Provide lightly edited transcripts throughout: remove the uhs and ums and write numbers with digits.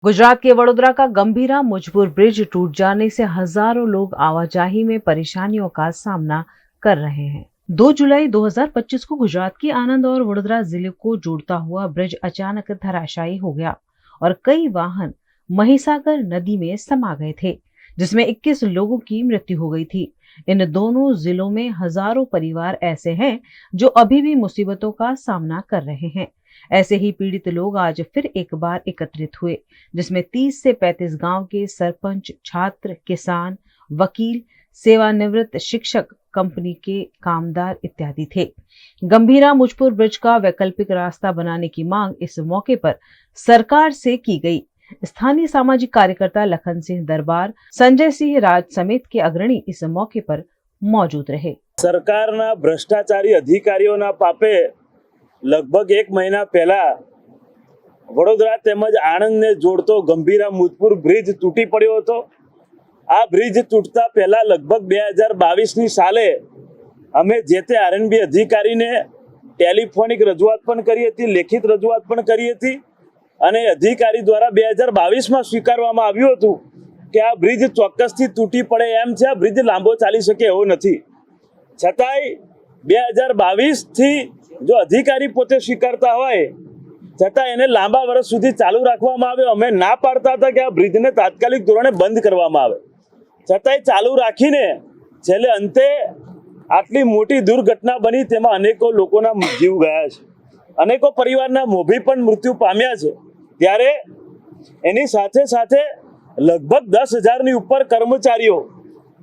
गुजरात के वडोदरा का गंभीरा मुजपुर ब्रिज टूट जाने से हजारों लोग आवाजाही में परेशानियों का सामना कर रहे हैं। 2 जुलाई 2025 को गुजरात की आनंद और वडोदरा जिले को जोड़ता हुआ ब्रिज अचानक धराशायी हो गया और कई वाहन महिसागर नदी में समा गए थे, जिसमें 21 लोगों की मृत्यु हो गई थी। इन दोनों जिलों में हजारों परिवार ऐसे हैं जो अभी भी मुसीबतों का सामना कर रहे हैं। ऐसे ही पीड़ित लोग आज फिर एक बार एकत्रित हुए, जिसमें 30 से 35 गांव के सरपंच, छात्र, किसान, वकील, सेवानिवृत्त शिक्षक, कंपनी के कामदार इत्यादि थे। गंभीरा मुजपुर ब्रिज का वैकल्पिक रास्ता बनाने की मांग इस मौके पर सरकार से की गई। स्थानीय सामाजिक कार्यकर्ता लखन सिंह दरबार, संजय सिंह राज समेत के अग्रणी इस मौके पर मौजूद रहे। सरकारना भ्रष्टाचारी अधिकारीओना पापे लगभग 1 महीना पहला वडोदरा तेमज आणंदने जोड़तो गंभीरा मुजपुर ब्रिज तूटी पड्यो हतो। आ ब्रिज तूटता पहला लगभग 2022 साले अमे जे ते आरएनबी अधिकारीने टेलिफोनिक रजूआत पण करी हती, लेखित रजूआत पण करी हती અને અધિકારી દ્વારા 2022 માં સ્વીકારવામાં આવ્યું હતું કે આ બ્રિજ ચોક્કસથી તૂટી પડે એમ છે, આ બ્રિજ લાંબો ચાલી શકે એવો નથી। છતાંય 2022 થી જો અધિકારી પોતે સ્વીકારતા હોય છતાં એને લાંબા વર્ષ સુધી ચાલુ રાખવામાં આવે। અમે ના પાડતા હતા કે આ બ્રિજને તાત્કાલિક ધોરણે બંધ કરવામાં આવે, છતાંય ચાલુ રાખીને છેલ્લે અંતે આટલી મોટી દુર્ઘટના બની, તેમાં અનેકો લોકોના જીવ ગયા છે, અનેકો પરિવારના મોભી પણ મૃત્યુ પામ્યા છે। ત્યારે એની સાથે સાથે લગભગ 10,000ની ઉપર કર્મચારીઓ,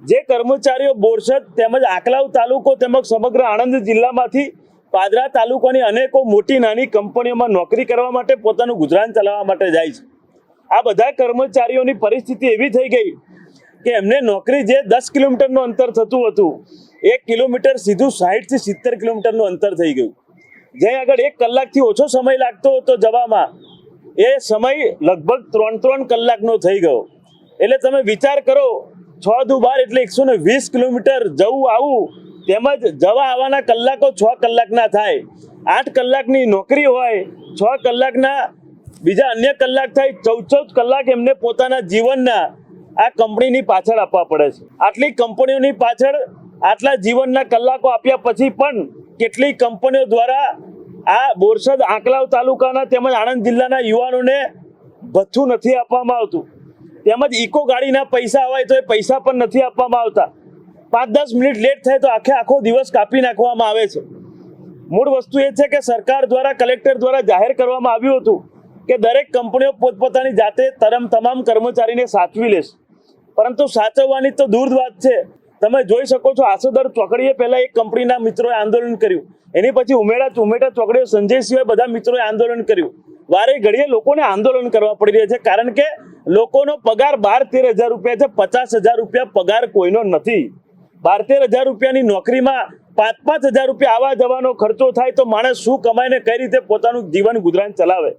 જે કર્મચારીઓ બોરસદ તેમજ આકલાવ તાલુકો તેમજ સમગ્ર આણંદ જિલ્લામાંથી પાદરા તાલુકાની અનેકો મોટી નાની કંપનીઓમાં નોકરી કરવા માટે પોતાનું ગુજરાન ચલાવવા માટે જાય છે। આ બધા કર્મચારીઓની પરિસ્થિતિ એવી થઈ ગઈ કે એમને નોકરી જે 10 કિલોમીટરનું અંતર થતું હતું, 1 કિલોમીટર સીધું 60 થી 70 કિલોમીટરનું અંતર થઈ ગયું। જ્યાં આગળ 1 કલાકથી ઓછો સમય લાગતો હતો જવામાં, એ સમય લગભગ 3 કલાકનો થઈ ગયો। એટલે તમે વિચાર કરો, 6 દુ 12 એટલે 120 કિલોમીટર જવું આવું, તેમજ જવા આવવાના કલાકો 6 કલાકના થાય। 8 કલાકની નોકરી હોય, 6 કલાકના બીજા અન્ય કલાક થાય, 14 કલાક એમને પોતાના જીવનના આ કંપનીની પાછળ આપવા પડે છે। આટલી કંપનીઓની પાછળ આટલા જીવનના કલાકો આપ્યા પછી પણ કેટલી કંપનીઓ દ્વારા આ બોરસદ આંકલાવ તાલુકાના તેમજ આણંદ જિલ્લાના યુવાનોને ભથ્થું નથી આપવામાં આવતું, તેમજ ઇકો ગાડીના પૈસા હોય તો એ પૈસા પણ નથી આપવામાં આવતા। 5-10 મિનિટ લેટ થાય તો આખો દિવસ કાપી નાખવામાં આવે છે। મૂળ વસ્તુ એ છે કે સરકાર દ્વારા, કલેક્ટર દ્વારા જાહેર કરવામાં આવ્યું હતું કે દરેક કંપનીઓ પોતપોતાની જાતે તમામ કર્મચારીને સાચવી લેશે, પરંતુ સાચવવાની તો દૂર વાત છે। તમે જોઈ શકો છો, આસોદર ચોકડીએ પહેલા એક કંપનીના મિત્રોએ આંદોલન કર્યું, એની પછી ઉમેટા ચોકડીએ સંજય સિવાય બધા મિત્રોએ આંદોલન કર્યું। વારે ઘડીએ લોકોને આંદોલન કરવા પડી રહ્યા છે, કારણ કે લોકોનો પગાર 12-13 હજાર રૂપિયા છે। 50,000 રૂપિયા પગાર કોઈનો નથી। 12-13 હજાર રૂપિયાની નોકરીમાં 5-5 હજાર રૂપિયા આવા જવાનો ખર્ચો થાય તો માણસ શું કમાઈને કઈ રીતે પોતાનું જીવન ગુજરાન ચલાવે?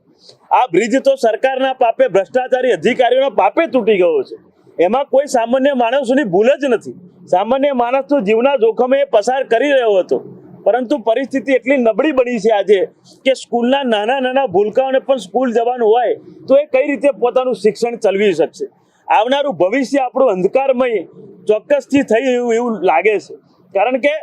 આ બ્રિજ તો સરકારના પાપે, ભ્રષ્ટાચારી અધિકારીઓના પાપે તૂટી ગયો છે। એમાં કોઈ સામાન્ય માણસોની ભૂલ જ નથી। સામાન્ય માણસ તો જીવના જોખમે પસાર કરી રહ્યો હતો, પરંતુ પરિસ્થિતિ એટલી નબળી બની છે આજે કે સ્કૂલના નાના ભૂલકાઓને પણ સ્કૂલ જવાનું હોય તો એ કઈ રીતે પોતાનું શિક્ષણ ચલાવી શકશે? આવનારું ભવિષ્ય આપણું અંધકારમય ચોક્કસથી થઈ એવું લાગે છે, કારણ કે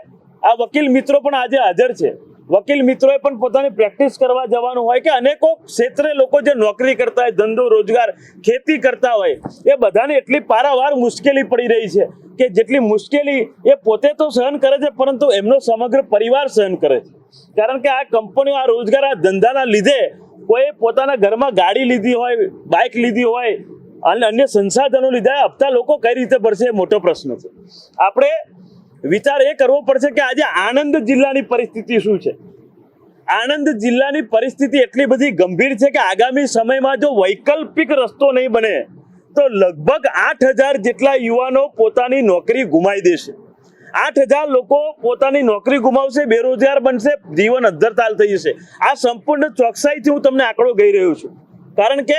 આ વકીલ મિત્રો પણ આજે હાજર છે। વકીલ મિત્રોએ પણ પોતાની પ્રેક્ટિસ કરવા જવાનું હોય કે અનેકો ક્ષેત્રે લોકો જે નોકરી કરતા હોય, ધંધો રોજગાર, ખેતી કરતા હોય, એ બધાને એટલી પારાવાર મુશ્કેલી પડી રહી છે કે જેટલી મુશ્કેલી એ પોતે તો સહન કરે છે, પરંતુ એમનો સમગ્ર પરિવાર સહન કરે છે। કારણ કે આ કંપનીઓ, આ રોજગાર, આ ધંધાના લીધે કોઈ પોતાના ઘરમાં ગાડી લીધી હોય, બાઇક લીધી હોય અને અન્ય સંસાધનો લીધા, હપ્તા લોકો કઈ રીતે ભરશે એ મોટો પ્રશ્ન છે। આપણે વિચાર એ કરવો પડશે કે આજે આણંદ જિલ્લાની પરિસ્થિતિ શું છે। આણંદ જિલ્લાની પરિસ્થિતિ એટલી બધી ગંભીર છે કે આગામી સમયમાં જો વૈકલ્પિક રસ્તો નહીં બને તો લગભગ 8,000 જેટલા યુવાનો પોતાની નોકરી ગુમાવી દેશે। 8,000 લોકો પોતાની નોકરી ગુમાવશે, બેરોજગાર બનશે, જીવન અદ્ધરતાલ થઈ જશે। આ સંપૂર્ણ ચોકસાઈથી હું તમને આંકડો કહી રહ્યો છું, કારણ કે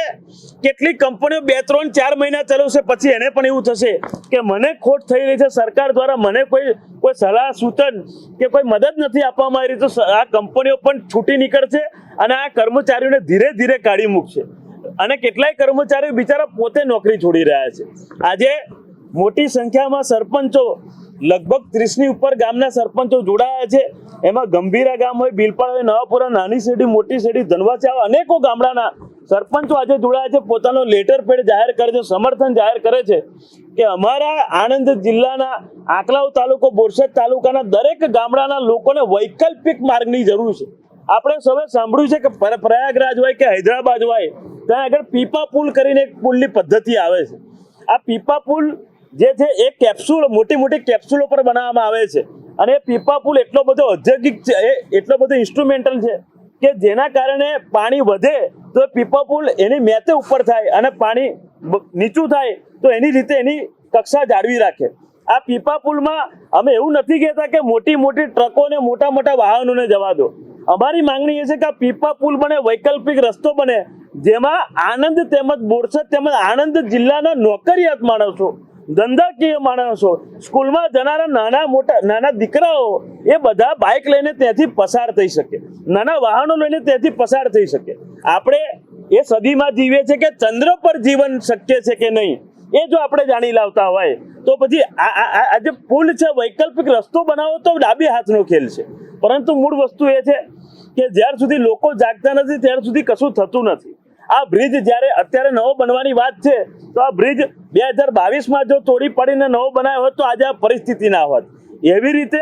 કેટલીક કંપનીઓ 2-3-4 મહિના ચલાવશે, પછી એને પણ એવું થશે કે મને ખોટ થઈ રહી છે, સરકાર દ્વારા મને કોઈ સલાહ સૂચન કે કોઈ મદદ નથી આપવામાં આવી રહી, તો આ કંપનીઓ પણ છૂટી નીકળશે અને આ કર્મચારીઓને ધીરે ધીરે કાઢી મૂકશે। અને કેટલાય કર્મચારીઓ બિચારા પોતે નોકરી છોડી રહ્યા છે. આજે મોટી સંખ્યામાં સરપંચો, લગભગ 30ની ઉપર ગામના સરપંચો જોડાયા છે. એમાં ગંભીરા ગામ હોય, બિલપાડ હોય, નવાપુરા, નાની શેરડી, મોટી શેરડી, ધનવાસી, આવા અનેકો ગામડાના સરપંચો આજે જોડાયા છે. પોતાનો લેટર પેડ જાહેર કરે છે, સમર્થન જાહેર કરે છે કે અમારા આણંદ જિલ્લાના આંકલાવ તાલુકો, બોરસદ તાલુકાના દરેક ગામડાના લોકોને વૈકલ્પિક માર્ગની જરૂર છે. આપણે સૌએ સાંભળ્યું છે કે પ્રયાગરાજ હોય કે હૈદરાબાદ હોય, ત્યાં આગળ પીપા પુલ કરીને એક પુલની પદ્ધતિ આવે છે. આ પીપા પુલ જે છે એ કેપ્સ્યુલ, મોટી મોટી કેપ્સ્યુલો પર બનાવવામાં આવે છે. અને એ પીપા પુલ એટલો બધો ઔદ્યોગિક છે, એટલો બધો ઇન્સ્ટ્રુમેન્ટલ છે કે જેના કારણે પાણી વધે તો પીપા પુલ એની મેતે ઉપર થાય અને પાણી નીચું થાય તો એની રીતે એની કક્ષા જાળવી રાખે. આ પીપા પુલમાં અમે એવું નથી કહેતા કે મોટી મોટી ટ્રકો ને મોટા મોટા વાહનોને જવા દો. અમારી માંગણી એ છે કે આ પીપા પુલ બને, વૈકલ્પિક રસ્તો બને, જેમાં આણંદ તેમજ બોરસદ તેમજ આણંદ જિલ્લાના નોકરિયાત માણસો, ધંધાકીય માણસો, સ્કૂલમાં જનારા નાના દીકરાઓ, એ બધા બાઇક લઈને ત્યાંથી પસાર થઈ શકે, નાના વાહનો લઈને ત્યાંથી પસાર થઈ શકે. આપણે એ સદીમાં જીવીએ છીએ કે ચંદ્ર પર જીવન શક્ય છે કે નહીં, એ જો આપણે જાણી લાવતા હોય તો પછી આ જે પુલ છે, વૈકલ્પિક રસ્તો બનાવો તો ડાબી હાથનો ખેલ છે. પરંતુ મૂળ વસ્તુ એ છે કે જ્યાર સુધી લોકો જાગતા નથી ત્યાર સુધી કશું થતું નથી. આ બ્રિજ જ્યારે અત્યારે નવો બનવાની વાત છે તો આ બ્રિજ 2022માં જો તોડી પાડીને નવો બનાવ્યો હોત તો આજે આ પરિસ્થિતિ ના હોત. એવી રીતે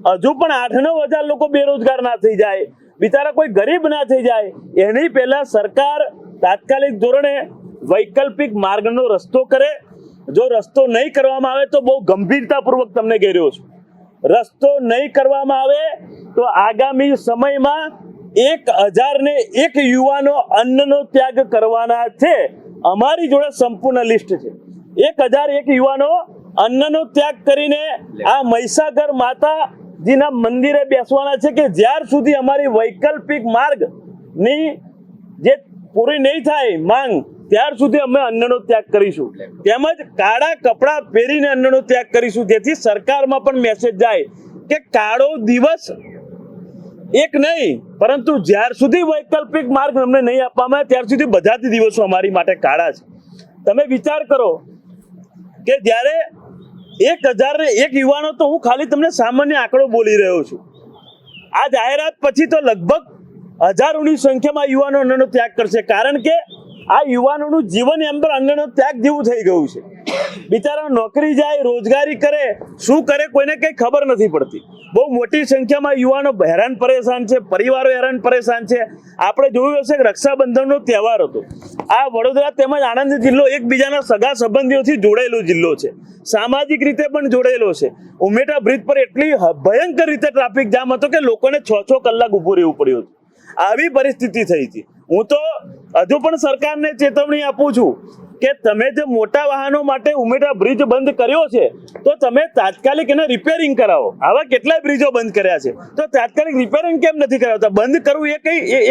હજુ પણ 8-9 હજાર લોકો બેરોજગાર ના થઈ જાય, બિચારા કોઈ ગરીબ ના થઈ જાય, એની પહેલા સરકાર તાત્કાલિક ધોરણે વૈકલ્પિક માર્ગનો રસ્તો કરે. જો રસ્તો નહીં કરવામાં આવે તો બહુ ગંભીરતાપૂર્વક તમને કહી રહ્યો છું, રસ્તો નહીં કરવામાં આવે તો આગામી સમયમાં 1001 યુવાનો અન્નનો ત્યાગ કરવાના છે. અમારી જોડે સંપૂર્ણ લિસ્ટ છે. 1001 યુવાનો અન્નનો ત્યાગ કરીને આ મહીસાગર માતાજીના મંદિરે બેસવાના છે કે જ્યાર સુધી અમારી વૈકલ્પિક માર્ગની જે પૂરી નહીં થાય માંગ, ત્યાર સુધી અમે અન્નનો ત્યાગ કરીશું. તેમજ કાળા કપડાં પહેરીને અન્નનો ત્યાગ કરીશું, જેથી સરકારમાં પણ મેસેજ જાય કે કાળો દિવસ એક નહીં, પરંતુ જ્યાર સુધી વૈકલ્પિક માર્ગ અમને નહીં આપવામાં આવે ત્યાર સુધી બધા જ દિવસો અમારી માટે કાળા છે. તમે વિચાર કરો કે જ્યારે 1001 યુવાનો, તો હું ખાલી તમને સામાન્ય આંકડો બોલી રહ્યો છું, આ જાહેરાત પછી તો લગભગ હજારોની સંખ્યામાં યુવાનો અન્નનો ત્યાગ કરશે. કારણ કે આ યુવાનોનું જીવન એમ પર અન્નનો ત્યાગ જેવું થઈ ગયું છે. બિચારા નોકરી જાય, રોજગારી કરે, શું કરે કોઈને કંઈ ખબર નથી પડતી. બહુ મોટી સંખ્યામાં યુવાનો હેરાન પરેશાન છે, પરિવારો હેરાન પરેશાન છે. આપણે જોયું હશે કે રક્ષાબંધનનો તહેવાર હતો. આ વડોદરા તેમજ આણંદ જિલ્લો એકબીજાના સગા સંબંધીઓથી જોડાયેલો જિલ્લો છે, સામાજિક રીતે પણ જોડાયેલો છે. ઉમેટા બ્રિજ પર એટલી ભયંકર રીતે ટ્રાફિક જામ હતો કે લોકોને 6 કલાક ઊભું રહેવું પડ્યું હતું. આવી પરિસ્થિતિ થઈ હતી. હું તો હજુ પણ સરકારને ચેતવણી આપું છું કે તમે જે મોટા વાહનો માટે ઉમેટા બ્રિજ બંધ કર્યો છે તો તમે તાત્કાલિક એને રિપેરિંગ કરાવો. આવા કેટલાય બ્રિજો બંધ કર્યા છે તો તાત્કાલિક રિપેરિંગ કેમ નથી કરાવતા? બંધ કરવું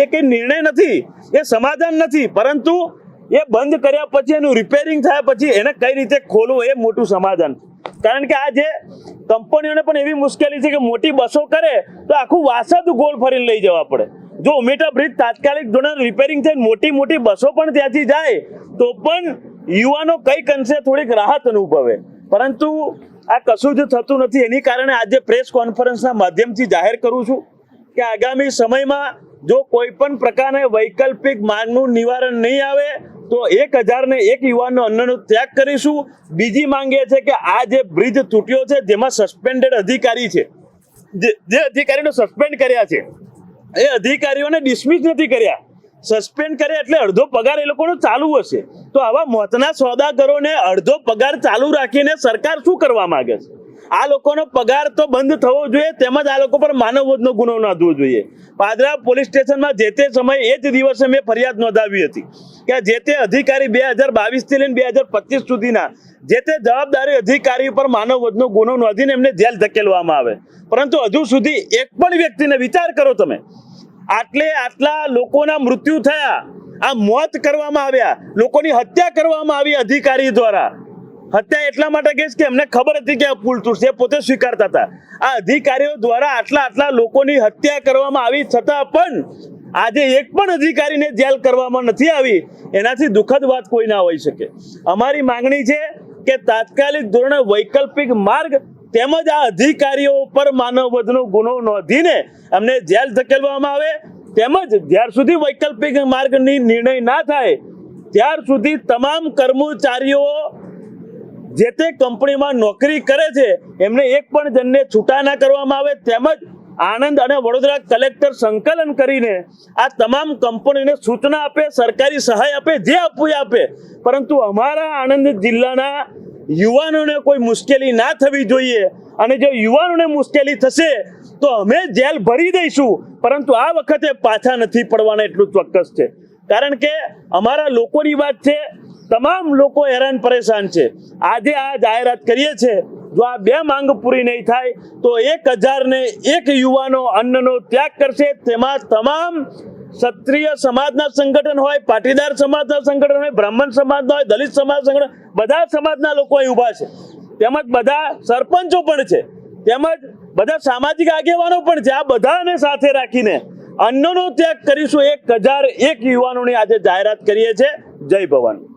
એ કઈ નિર્ણય નથી, એ સમાધાન નથી, પરંતુ એ બંધ કર્યા પછી એનું રિપેરિંગ થયા પછી એને કઈ રીતે ખોલવું એ મોટું સમાધાન. કારણ કે આ જે કંપનીઓને પણ એવી મુશ્કેલી છે કે મોટી બસો કરે તો આખું વાસદ ગોળ ફરીને લઈ જવા પડે. જો ઉમેટા બ્રિજ તાત્કાલિક ધોરણે રિપેરિંગ થઈને મોટી મોટી બસો પણ ત્યાંથી જાય તો પણ યુવાનો કઈક અંશે થોડીક રાહત અનુભવે, પરંતુ આ કશું જ થતું નથી. એની કારણે આજે પ્રેસ કોન્ફરન્સના માધ્યમથી જાહેર કરું છું કે આગામી સમયમાં જો કોઈ પણ પ્રકારના વૈકલ્પિક માંગનું નિવારણ નહીં આવે તો 1001 યુવાનનો અન્નનો ત્યાગ કરીશું. બીજી માંગ એ છે કે આ જે બ્રિજ તૂટ્યો છે જેમાં સસ્પેન્ડેડ અધિકારી છે, જે અધિકારીને સસ્પેન્ડ કર્યા છે એ અધિકારીઓને ડિસમિસ નથી કર્યા. સસ્પેન્ડ કર્યા એટલે અડધો પગાર એ લોકોનો ચાલુ હશે. તો આવા મોતના સોદાગરોને અડધો પગાર ચાલુ રાખીને સરકાર શું કરવા માંગે છે? આ લોકોનો પગાર તો બંધ થવો જોઈએ, તેમજ આ લોકો પર માનવવધનો ગુનો નોંધવો જોઈએ. પાદરા પોલીસ સ્ટેશનમાં જે તે સમયે એ જ દિવસે મેં ફરિયાદ નોંધાવી હતી કે જે તે અધિકારી 2022થી લઈને 2025 સુધીના જે તે જવાબદારી અધિકારી પર માનવવધનો ગુનો નોંધીને એમને જેલ ધકેલવામાં આવે, પરંતુ હજુ સુધી એક પણ વ્યક્તિને, વિચાર કરો તમે, આટલા લોકોના મૃત્યુ થયા, આ મોત કરવામાં આવ્યા, લોકોની હત્યા કરવામાં આવી અધિકારી દ્વારા. હત્યા એટલા માટે કહીશ કે એમને ખબર હતી કે આ પુલ તૂટશે, પોતે સ્વીકારતા હતા. આ અધિકારીઓ દ્વારા આટલા લોકોની હત્યા કરવામાં આવી છતાં પણ આજે એક પણ અધિકારીને જેલ કરવામાં નથી આવી, એનાથી દુઃખદ વાત કોઈ ના હોઈ શકે. અમારી માંગણી છે કે તાત્કાલિક ધોરણે વૈકલ્પિક માર્ગ તેમજ આ અધિકારીઓ પર માનવવધનો ગુનો નોંધીને અમને જેલ ધકેલવામાં આવે, તેમજ જ્યાર સુધી વૈકલ્પિક માર્ગની નિર્ણય ના થાય ત્યાર સુધી તમામ કર્મચારીઓ જે તે કંપનીમાં નોકરી કરે છે એમને એક પણ જણને છૂટા ના કરવામાં આવે, તેમજ આણંદ અને વડોદરા કલેક્ટર સંકલન કરીને આ તમામ કંપનીને સૂચના આપે, સરકારી સહાય આપે, જે આપવું આપે, પરંતુ અમારા આણંદ જિલ્લાના યુવાનોને કોઈ મુશ્કેલી ના થવી જોઈએ. અને જો યુવાનોને મુશ્કેલી થશે તો અમે જેલ ભરી દઈશું, પરંતુ આ વખતે પાછા નથી પડવાના એટલું ચોક્કસ છે. કારણ કે અમારા લોકોની વાત છે, તમામ લોકો હેરાન પરેશાન છે. આજે આ જાહેરાત કરીએ છીએ, જો આ બે માંગ પૂરી નહીં થાય તો 1001 યુવાનો અન્નનો ત્યાગ કરશે. તેમાં તમામ ક્ષત્રિય સમાજના સંગઠન હોય, પાટીદાર સમાજના સંગઠન હોય, બ્રાહ્મણ સમાજના હોય, દલિત સમાજ સંગઠન, બધા સમાજના લોકો અહીં ઊભા છે, તેમજ બધા સરપંચો પણ છે, તેમજ બધા સામાજિક આગેવાનો પણ છે. આ બધાને સાથે રાખીને અન્નનો ત્યાગ કરીશું. 1001 યુવાનોની આજે જાહેરાત કરીએ છીએ. જય ભવાની.